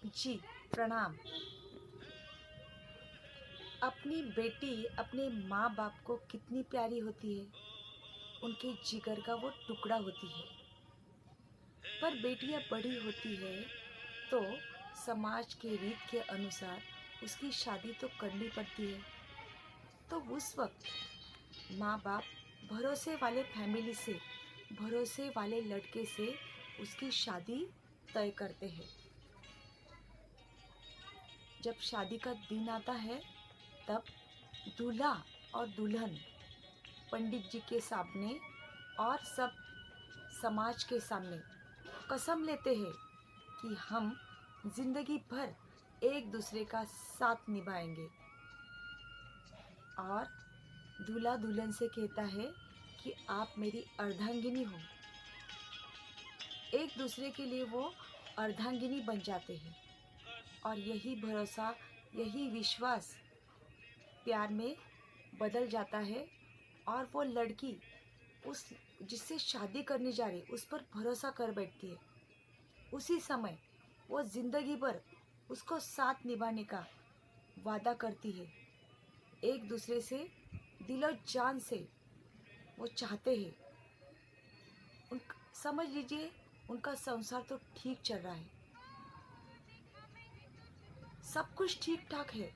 जी, प्रणाम। अपनी बेटी अपने माँ-बाप को कितनी प्यारी होती है, उनके जिगर का वो टुकड़ा होती है। पर बेटियाँ बड़ी होती है तो समाज के रीत के अनुसार उसकी शादी तो करनी पड़ती है। तो उस वक़्त माँ-बाप भरोसे वाले फैमिली से, भरोसे वाले लड़के से उसकी शादी तय करते हैं। जब शादी का दिन आता है तब दूल्हा और दुल्हन पंडित जी के सामने और सब समाज के सामने कसम लेते हैं कि हम जिंदगी भर एक दूसरे का साथ निभाएंगे। और दूल्हा दुल्हन से कहता है कि आप मेरी अर्धांगिनी हो। एक दूसरे के लिए वो अर्धांगिनी बन जाते हैं। और यही भरोसा, यही विश्वास प्यार में बदल जाता है। और वो लड़की उस जिससे शादी करने जा रही उस पर भरोसा कर बैठती है। उसी समय वो जिंदगी भर उसको साथ निभाने का वादा करती है। एक दूसरे से दिलो जान से वो चाहते हैं। उन समझ लीजिए उनका संसार तो ठीक चल रहा है, सब कुछ ठीक ठाक है।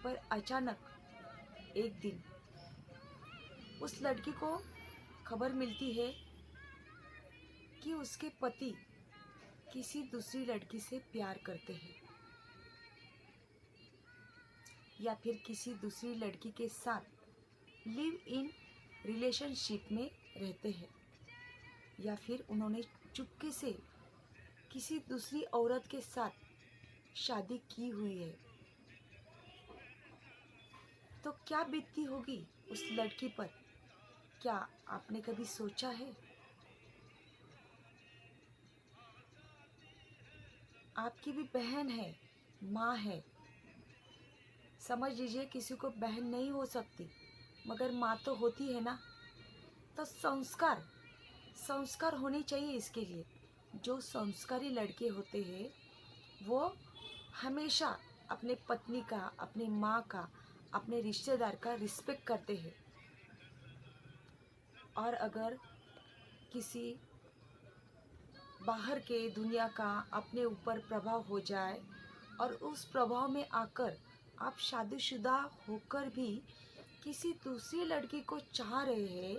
पर अचानक एक दिन उस लड़की को खबर मिलती है कि उसके पति किसी दूसरी लड़की से प्यार करते हैं या फिर किसी दूसरी लड़की के साथ लिव इन रिलेशनशिप में रहते हैं, या फिर उन्होंने चुपके से किसी दूसरी औरत के साथ शादी की हुई है। तो क्या बीतती होगी उस लड़की पर, क्या आपने कभी सोचा है? आपकी भी बहन है, माँ है। समझ लीजिए किसी को बहन नहीं हो सकती मगर माँ तो होती है ना। तो संस्कार संस्कार होने चाहिए इसके लिए। जो संस्कारी लड़के होते हैं वो हमेशा अपने पत्नी का, अपने माँ का, अपने रिश्तेदार का रिस्पेक्ट करते हैं। और अगर किसी बाहर के दुनिया का अपने ऊपर प्रभाव हो जाए और उस प्रभाव में आकर आप शादीशुदा होकर भी किसी दूसरी लड़की को चाह रहे हैं,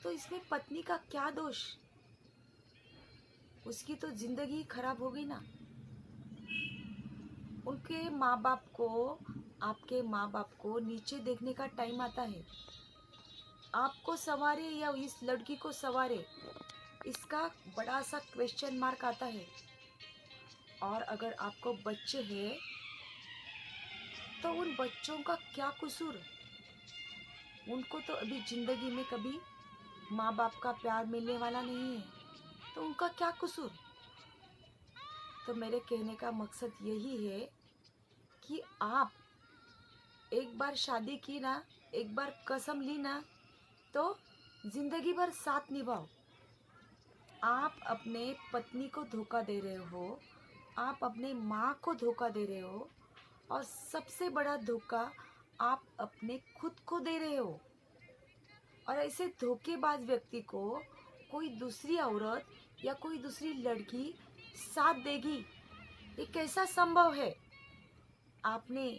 तो इसमें पत्नी का क्या दोष? उसकी तो जिंदगी खराब हो गई ना। उनके माँ बाप को, आपके माँ बाप को नीचे देखने का टाइम आता है। आपको संवारे या इस लड़की को संवारे, इसका बड़ा सा क्वेश्चन मार्क आता है। और अगर आपको बच्चे हैं तो उन बच्चों का क्या कसूर? उनको तो अभी जिंदगी में कभी माँ बाप का प्यार मिलने वाला नहीं है, तो उनका क्या कसूर? तो मेरे कहने का मकसद यही है कि आप एक बार शादी की ना, एक बार कसम ली ना, तो जिंदगी भर साथ निभाओ। आप अपने पत्नी को धोखा दे रहे हो, आप अपने माँ को धोखा दे रहे हो, और सबसे बड़ा धोखा आप अपने खुद को दे रहे हो। और ऐसे धोखेबाज व्यक्ति को कोई दूसरी औरत या कोई दूसरी लड़की साथ देगी, ये कैसा संभव है? आपने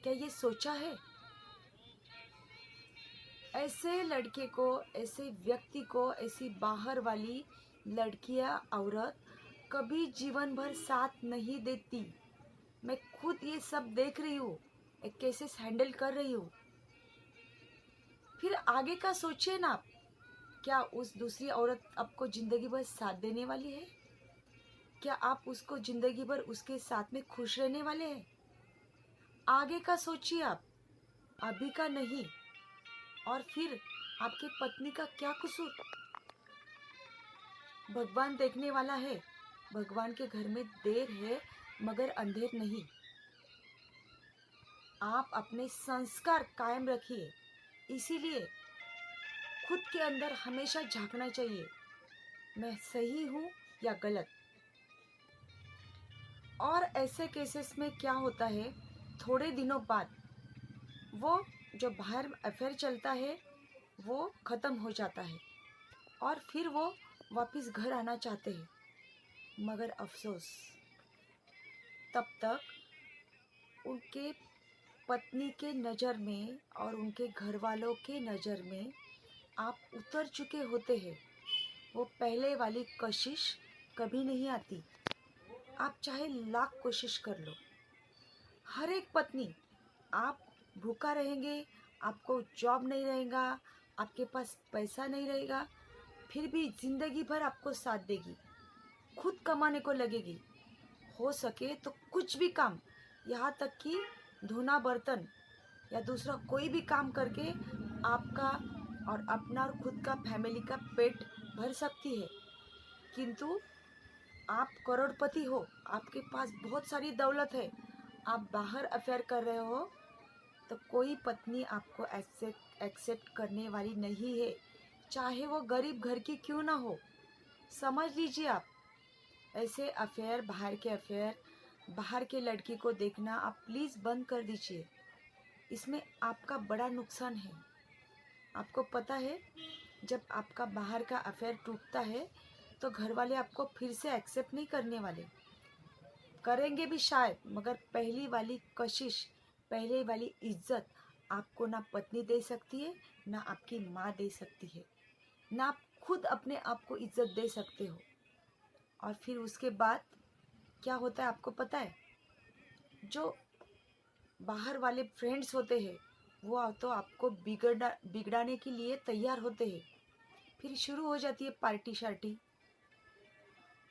क्या ये सोचा है? ऐसे लड़के को, ऐसे व्यक्ति को, ऐसी बाहर वाली लड़कियां, औरत कभी जीवन भर साथ नहीं देती। मैं खुद ये सब देख रही हूँ, एक केसेस हैंडल कर रही हूँ। फिर आगे का सोचिए ना आप। क्या उस दूसरी औरत आपको जिंदगी भर साथ देने वाली है? क्या आप उसको जिंदगी भर उसके साथ में खुश रहने वाले हैं? आगे का सोचिए आप, अभी का नहीं। और फिर आपके पत्नी का क्या कसूर? भगवान देखने वाला है। भगवान के घर में देर है मगर अंधेर नहीं। आप अपने संस्कार कायम रखिए। इसीलिए खुद के अंदर हमेशा झांकना चाहिए, मैं सही हूँ या गलत। और ऐसे केसेस में क्या होता है, थोड़े दिनों बाद वो जो बाहर अफेयर चलता है वो ख़त्म हो जाता है और फिर वो वापस घर आना चाहते हैं, मगर अफसोस तब तक उनके पत्नी के नज़र में और उनके घर वालों के नज़र में आप उतर चुके होते हैं। वो पहले वाली कशिश कभी नहीं आती, आप चाहे लाख कोशिश कर लो। हर एक पत्नी, आप भूखा रहेंगे, आपको जॉब नहीं रहेगा, आपके पास पैसा नहीं रहेगा, फिर भी ज़िंदगी भर आपको साथ देगी, खुद कमाने को लगेगी। हो सके तो कुछ भी काम, यहाँ तक कि धोना बर्तन या दूसरा कोई भी काम करके आपका और अपना और खुद का फैमिली का पेट भर सकती है। किंतु आप करोड़पति हो, आपके पास बहुत सारी दौलत है, आप बाहर अफेयर कर रहे हो, तो कोई पत्नी आपको एक्सेप्ट करने वाली नहीं है, चाहे वो गरीब घर की क्यों ना हो। समझ लीजिए आप, ऐसे अफेयर, बाहर के लड़की को देखना आप प्लीज़ बंद कर दीजिए। इसमें आपका बड़ा नुकसान है। आपको पता है, जब आपका बाहर का अफेयर टूटता है तो घर वाले आपको फिर से एक्सेप्ट नहीं करने वाले, करेंगे भी शायद, मगर पहली वाली कशिश, पहले वाली इज्जत आपको ना पत्नी दे सकती है, ना आपकी माँ दे सकती है, ना आप खुद अपने आप को इज्जत दे सकते हो। और फिर उसके बाद क्या होता है आपको पता है, जो बाहर वाले फ्रेंड्स होते हैं वो तो आपको बिगड़ाने के लिए तैयार होते हैं। फिर शुरू हो जाती है पार्टी शार्टी।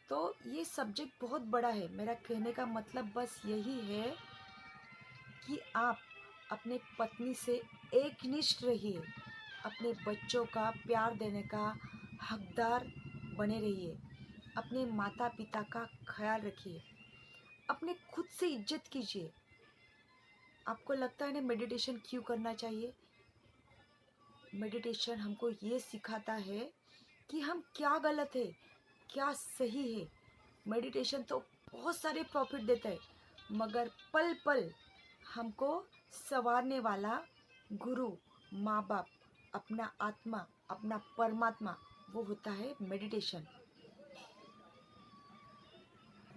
तो ये सब्जेक्ट बहुत बड़ा है। मेरा कहने का मतलब बस यही है कि आप अपने पत्नी से एकनिष्ठ रहिए, अपने बच्चों का प्यार देने का हकदार बने रहिए, अपने माता पिता का ख्याल रखिए, अपने खुद से इज्जत कीजिए। आपको लगता है ना मेडिटेशन क्यों करना चाहिए? मेडिटेशन हमको ये सिखाता है कि हम क्या गलत है, क्या सही है। मेडिटेशन तो बहुत सारे प्रॉफिट देता है, मगर पल पल हमको संवारने वाला गुरु, माँ बाप, अपना आत्मा, अपना परमात्मा, वो होता है मेडिटेशन।